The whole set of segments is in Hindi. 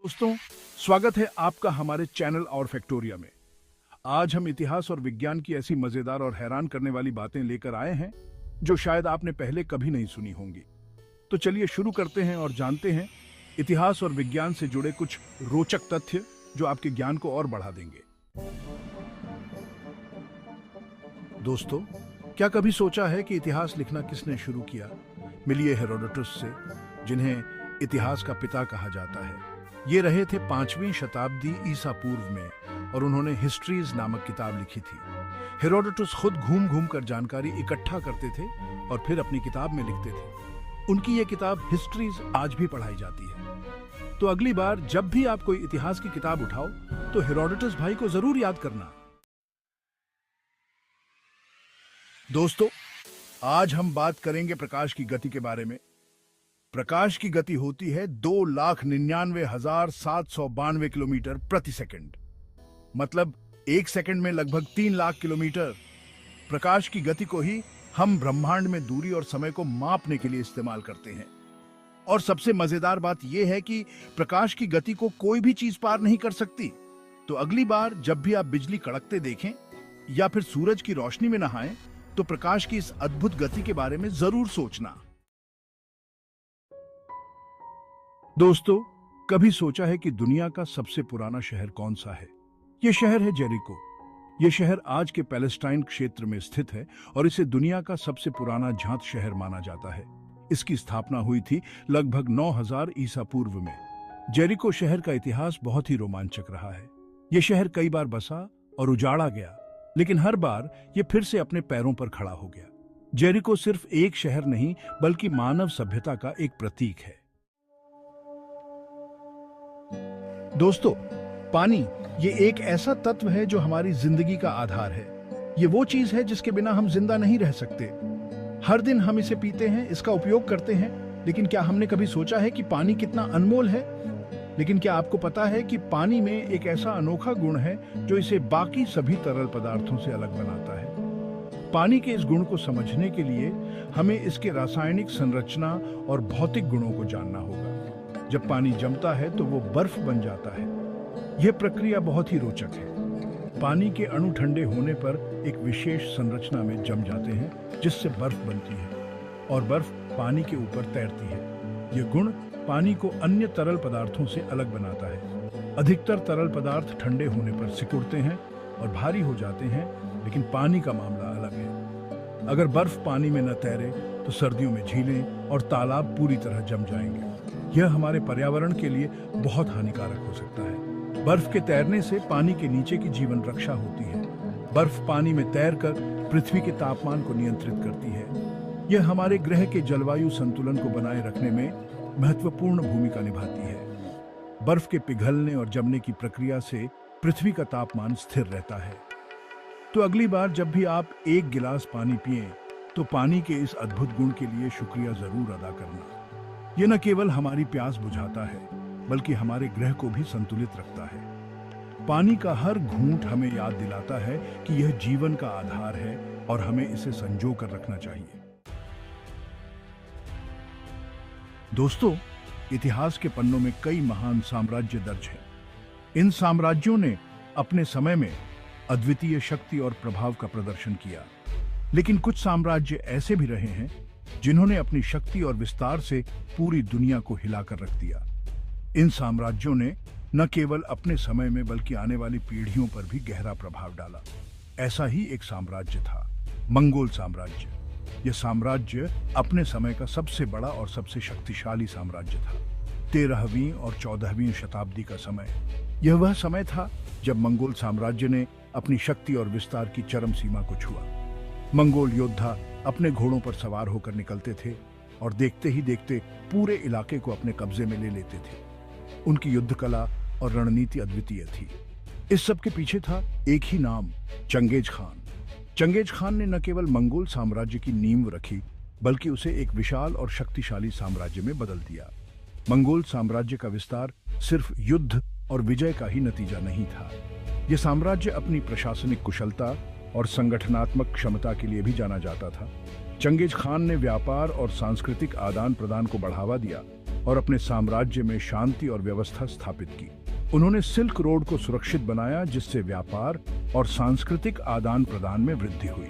दोस्तों, स्वागत है आपका हमारे चैनल और फैक्टोरिया में। आज हम इतिहास और विज्ञान की ऐसी मजेदार और हैरान करने वाली बातें लेकर आए हैं जो शायद आपने पहले कभी नहीं सुनी होंगी। तो चलिए शुरू करते हैं और जानते हैं इतिहास और विज्ञान से जुड़े कुछ रोचक तथ्य जो आपके ज्ञान को और बढ़ा देंगे। दोस्तों, क्या कभी सोचा है कि इतिहास लिखना किसने शुरू किया? मिलिए हेरोडोटस से, जिन्हें इतिहास का पिता कहा जाता है। ये रहे थे 5वीं शताब्दी ईसा पूर्व में और उन्होंने हिस्ट्रीज नामक किताब लिखी थी। हेरोडोटस खुद घूम घूम कर जानकारी इकट्ठा करते थे और फिर अपनी किताब में लिखते थे। उनकी ये किताब हिस्ट्रीज आज भी पढ़ाई जाती है। तो अगली बार जब भी आप कोई इतिहास की किताब उठाओ तो हेरोडोटस भाई को जरूर याद करना। दोस्तों, आज हम बात करेंगे प्रकाश की गति के बारे में। प्रकाश की गति होती है 2,99,792 किलोमीटर प्रति सेकंड, मतलब एक सेकंड में लगभग 3 लाख किलोमीटर। प्रकाश की गति को ही हम ब्रह्मांड में दूरी और समय को मापने के लिए इस्तेमाल करते हैं। और सबसे मजेदार बात यह है कि प्रकाश की गति को कोई भी चीज पार नहीं कर सकती। तो अगली बार जब भी आप बिजली कड़कते देखें या फिर सूरज की रोशनी में नहाएं, तो प्रकाश की इस अद्भुत गति के बारे में जरूर सोचना। दोस्तों, कभी सोचा है कि दुनिया का सबसे पुराना शहर कौन सा है? यह शहर है जेरिको। यह शहर आज के पैलेस्टाइन क्षेत्र में स्थित है और इसे दुनिया का सबसे पुराना जांत शहर माना जाता है। इसकी स्थापना हुई थी लगभग 9000 ईसा पूर्व में। जेरिको शहर का इतिहास बहुत ही रोमांचक रहा है। यह शहर कई बार बसा और उजाड़ा गया, लेकिन हर बार यह फिर से अपने पैरों पर खड़ा हो गया। जेरिको सिर्फ एक शहर नहीं बल्कि मानव सभ्यता का एक प्रतीक है। दोस्तों, पानी ये एक ऐसा तत्व है जो हमारी जिंदगी का आधार है। ये वो चीज है जिसके बिना हम जिंदा नहीं रह सकते। हर दिन हम इसे पीते हैं, इसका उपयोग करते हैं, लेकिन क्या हमने कभी सोचा है कि पानी कितना अनमोल है? लेकिन क्या आपको पता है कि पानी में एक ऐसा अनोखा गुण है जो इसे बाकी सभी तरल पदार्थों से अलग बनाता है? पानी के इस गुण को समझने के लिए हमें इसके रासायनिक संरचना और भौतिक गुणों को जानना होगा। जब पानी जमता है तो वो बर्फ बन जाता है। यह प्रक्रिया बहुत ही रोचक है। पानी के अणु ठंडे होने पर एक विशेष संरचना में जम जाते हैं, जिससे बर्फ बनती है और बर्फ पानी के ऊपर तैरती है। यह गुण पानी को अन्य तरल पदार्थों से अलग बनाता है। अधिकतर तरल पदार्थ ठंडे होने पर सिकुड़ते हैं और भारी हो जाते हैं, लेकिन पानी का मामला अलग है। अगर बर्फ पानी में न तैरे तो सर्दियों में झीलें और तालाब पूरी तरह जम जाएंगे। यह हमारे पर्यावरण के लिए बहुत हानिकारक हो सकता है। बर्फ के तैरने से पानी के नीचे की जीवन रक्षा होती है। बर्फ पानी में तैरकर पृथ्वी के तापमान को नियंत्रित करती है। यह हमारे ग्रह के जलवायु संतुलन को बनाए रखने में महत्वपूर्ण भूमिका निभाती है। बर्फ के पिघलने और जमने की प्रक्रिया से पृथ्वी का तापमान स्थिर रहता है। तो अगली बार जब भी आप एक गिलास पानी पिएं, तो पानी के इस अद्भुत गुण के लिए शुक्रिया जरूर अदा करना। यह न केवल हमारी प्यास बुझाता है, बल्कि हमारे ग्रह को भी संतुलित रखता है। पानी का हर घूंट हमें याद दिलाता है कि यह जीवन का आधार है और हमें इसे संजो कर रखना चाहिए। दोस्तों, इतिहास के पन्नों में कई महान साम्राज्य दर्ज हैं। इन साम्राज्यों ने अपने समय में अद्वितीय शक्ति और प्रभाव का प्रदर्शन किया, लेकिन कुछ साम्राज्य ऐसे भी रहे हैं जिन्होंने अपनी शक्ति और विस्तार से पूरी दुनिया को हिलाकर रख दिया। इन साम्राज्यों ने न केवल अपने समय में बल्कि आने वाली पीढ़ियों पर भी गहरा प्रभाव डाला। ऐसा ही एक साम्राज्य था मंगोल साम्राज्य। यह साम्राज्य अपने समय का सबसे बड़ा और सबसे शक्तिशाली साम्राज्य था। 13वीं और 14वीं शताब्दी का समय, यह वह समय था जब मंगोल साम्राज्य ने अपनी शक्ति और विस्तार की चरम सीमा को छुआ। मंगोल योद्धा अपने घोड़ों पर सवार होकर निकलते थे और देखते ही देखते पूरे इलाके को अपने कब्जे में ले लेते थे। उनकी युद्ध कला और रणनीति अद्वितीय थी। इस सब के पीछे था एक ही नाम, चंगेज खान। चंगेज खान ने न केवल मंगोल साम्राज्य की नींव रखी, बल्कि उसे एक विशाल और शक्तिशाली साम्राज्य में बदल दिया। मंगोल साम्राज्य का विस्तार सिर्फ युद्ध और विजय का ही नतीजा नहीं था। यह साम्राज्य अपनी प्रशासनिक कुशलता और संगठनात्मक क्षमता के लिए भी जाना जाता था। चंगेज खान ने व्यापार और सांस्कृतिक आदान प्रदान को बढ़ावा दिया और अपने साम्राज्य में शांति और व्यवस्था स्थापित की। उन्होंने सिल्क रोड को सुरक्षित बनाया, जिससे व्यापार और सांस्कृतिक आदान प्रदान में वृद्धि हुई।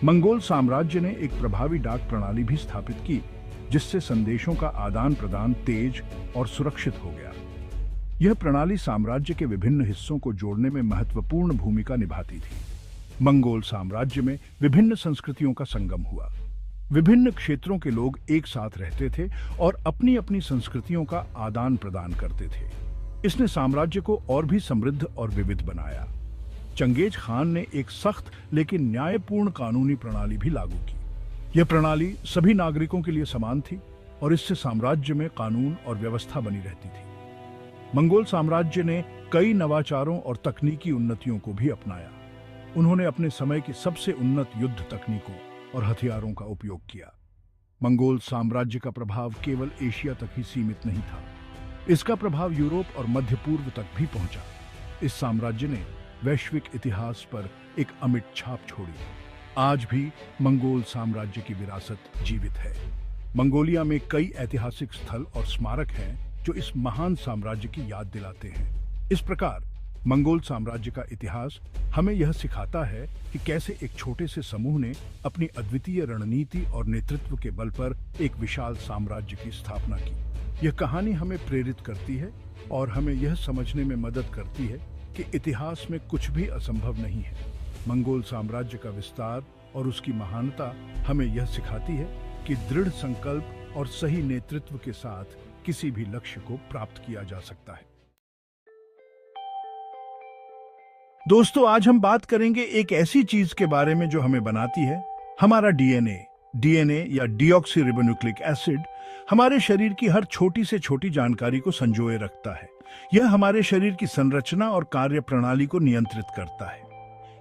मंगोल साम्राज्य ने एक प्रभावी डाक प्रणाली भी स्थापित की, जिससे संदेशों का आदान प्रदान तेज और सुरक्षित हो गया। यह प्रणाली साम्राज्य के विभिन्न हिस्सों को जोड़ने में महत्वपूर्ण भूमिका निभाती थी। मंगोल साम्राज्य में विभिन्न संस्कृतियों का संगम हुआ। विभिन्न क्षेत्रों के लोग एक साथ रहते थे और अपनी अपनी संस्कृतियों का आदान प्रदान करते थे। इसने साम्राज्य को और भी समृद्ध और विविध बनाया। चंगेज खान ने एक सख्त लेकिन न्यायपूर्ण कानूनी प्रणाली भी लागू की। यह प्रणाली सभी नागरिकों के लिए समान थी और इससे साम्राज्य में कानून और व्यवस्था बनी रहती थी। मंगोल साम्राज्य ने कई नवाचारों और तकनीकी उन्नतियों को भी अपनाया। उन्होंने अपने समय की सबसे उन्नत युद्ध तकनीकों और हथियारों का उपयोग किया। मंगोल साम्राज्य का प्रभाव केवल एशिया तक ही सीमित नहीं था। इसका प्रभाव यूरोप और मध्य पूर्व तक भी पहुंचा। इस साम्राज्य ने वैश्विक इतिहास पर एक अमिट छाप छोड़ी। आज भी मंगोल साम्राज्य की विरासत जीवित है। मंगोलिया में कई ऐतिहासिक स्थल और स्मारक हैं जो इस महान साम्राज्य की याद दिलाते हैं। इस प्रकार मंगोल साम्राज्य का इतिहास हमें यह सिखाता है कि कैसे एक छोटे से समूह ने अपनी अद्वितीय रणनीति और नेतृत्व के बल पर एक विशाल साम्राज्य की स्थापना की। यह कहानी हमें प्रेरित करती है और हमें यह समझने में मदद करती है कि इतिहास में कुछ भी असंभव नहीं है। मंगोल साम्राज्य का विस्तार और उसकी महानता हमें यह सिखाती है कि दृढ़ संकल्प और सही नेतृत्व के साथ किसी भी लक्ष्य को प्राप्त किया जा सकता है। दोस्तों, आज हम बात करेंगे एक ऐसी चीज के बारे में जो हमें बनाती है हमारा डीएनए। डीएनए या डीऑक्सी रिबोन्यूक्लिक एसिड हमारे शरीर की हर छोटी से छोटी जानकारी को संजोए रखता है। यह हमारे शरीर की संरचना और कार्य प्रणाली को नियंत्रित करता है।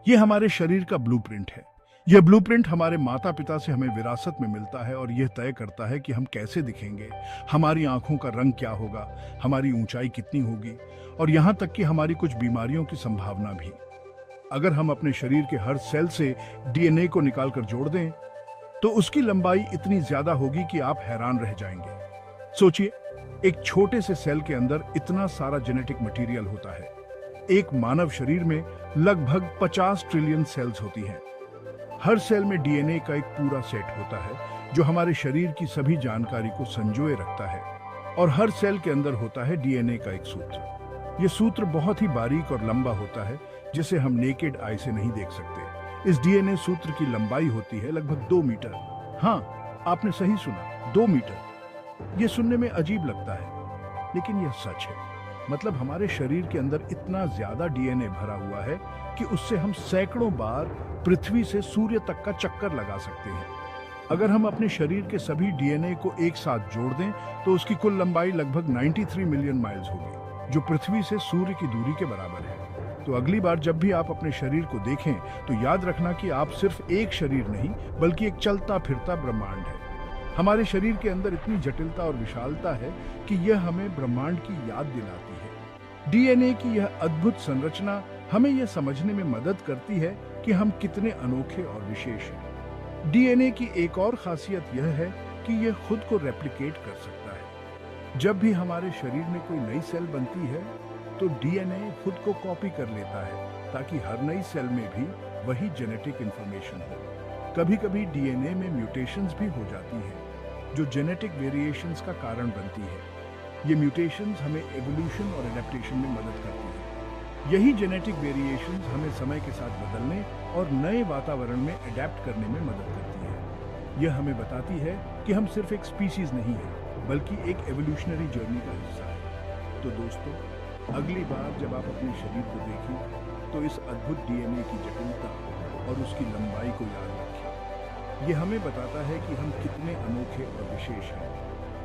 यह हमारे शरीर का ब्लूप्रिंट है। यह ब्लूप्रिंट हमारे माता पिता से हमें विरासत में मिलता है और यह तय करता है कि हम कैसे दिखेंगे, हमारी आंखों का रंग क्या होगा, हमारी ऊंचाई कितनी होगी और यहाँ तक कि हमारी कुछ बीमारियों की संभावना भी। अगर हम अपने शरीर के हर सेल से डीएनए को निकालकर जोड़ दें तो उसकी लंबाई इतनी ज्यादा होगी कि आप हैरान रह जाएंगे। सोचिए, एक छोटे से सेल के अंदर इतना सारा जेनेटिक मटेरियल होता है। एक मानव शरीर में लगभग 50 ट्रिलियन सेल्स होती हैं। हर सेल में डीएनए का एक पूरा सेट होता है जो हमारे शरीर की सभी जानकारी को संजोए रखता है और हर सेल के अंदर होता है डीएनए का एक सूत्र। यह सूत्र बहुत ही बारीक और लंबा होता है जिसे हम नेकेड आई से नहीं देख सकते। इस डीएनए सूत्र की लंबाई होती है लगभग 2 मीटर। हाँ, आपने सही सुना, 2 मीटर। यह सुनने में अजीब लगता है लेकिन यह सच है। मतलब हमारे शरीर के अंदर इतना ज्यादा डीएनए भरा हुआ है कि उससे हम सैकड़ों बार पृथ्वी से सूर्य तक का चक्कर लगा सकते हैं। अगर हम अपने शरीर के सभी डीएनए को एक साथ जोड़ दें तो उसकी कुल लंबाई लगभग 93 मिलियन माइल्स होगी, जो पृथ्वी से सूर्य की दूरी के बराबर है। तो अगली बार जब भी आप अपने शरीर को देखें तो याद रखना कि आप सिर्फ एक शरीर नहीं बल्कि एक चलता फिरता ब्रह्मांड है। हमारे शरीर के अंदर इतनी जटिलता और विशालता है कि यह हमें ब्रह्मांड की याद दिलाती है। डीएनए की यह अद्भुत संरचना हमें यह समझने में मदद करती है कि हम कितने अनोखे और विशेष हैं। डीएनए की एक और खासियत यह है कि यह खुद को रेप्लिकेट कर सकता है। जब भी हमारे शरीर में कोई नई सेल बनती है तो डीएनए खुद को कॉपी कर लेता है ताकि हर नई सेल में भी वही जेनेटिक इंफॉर्मेशन हो। कभी कभी डीएनए में म्यूटेशंस भी हो जाती हैं जो जेनेटिक वेरिएशंस का कारण बनती है। ये म्यूटेशंस हमें एवोल्यूशन और एडेप्टेशन में मदद करती है। यही जेनेटिक वेरिएशंस हमें समय के साथ बदलने और नए वातावरण में अडेप्ट करने में मदद करती है। यह हमें बताती है कि हम सिर्फ एक स्पीसीज नहीं है बल्कि एक एवोल्यूशनरी जर्नी का हिस्सा है। तो दोस्तों, अगली बार जब आप अपने शरीर को देखें तो इस अद्भुत डीएनए की जटिलता और उसकी लंबाई को याद रखें। यह हमें बताता है कि हम कितने अनोखे और विशेष हैं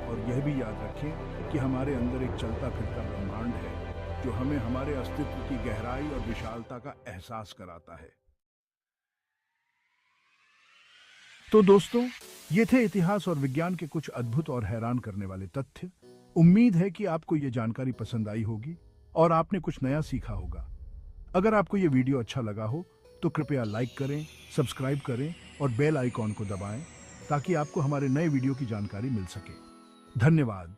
और यह भी याद रखें कि हमारे अंदर एक चलता फिरता ब्रह्मांड है जो हमें हमारे अस्तित्व की गहराई और विशालता का एहसास कराता है। तो दोस्तों, ये थे इतिहास और विज्ञान के कुछ अद्भुत और हैरान करने वाले तथ्य। उम्मीद है कि आपको ये जानकारी पसंद आई होगी और आपने कुछ नया सीखा होगा। अगर आपको ये वीडियो अच्छा लगा हो तो कृपया लाइक करें, सब्सक्राइब करें और बेल आइकॉन को दबाएं ताकि आपको हमारे नए वीडियो की जानकारी मिल सके। धन्यवाद।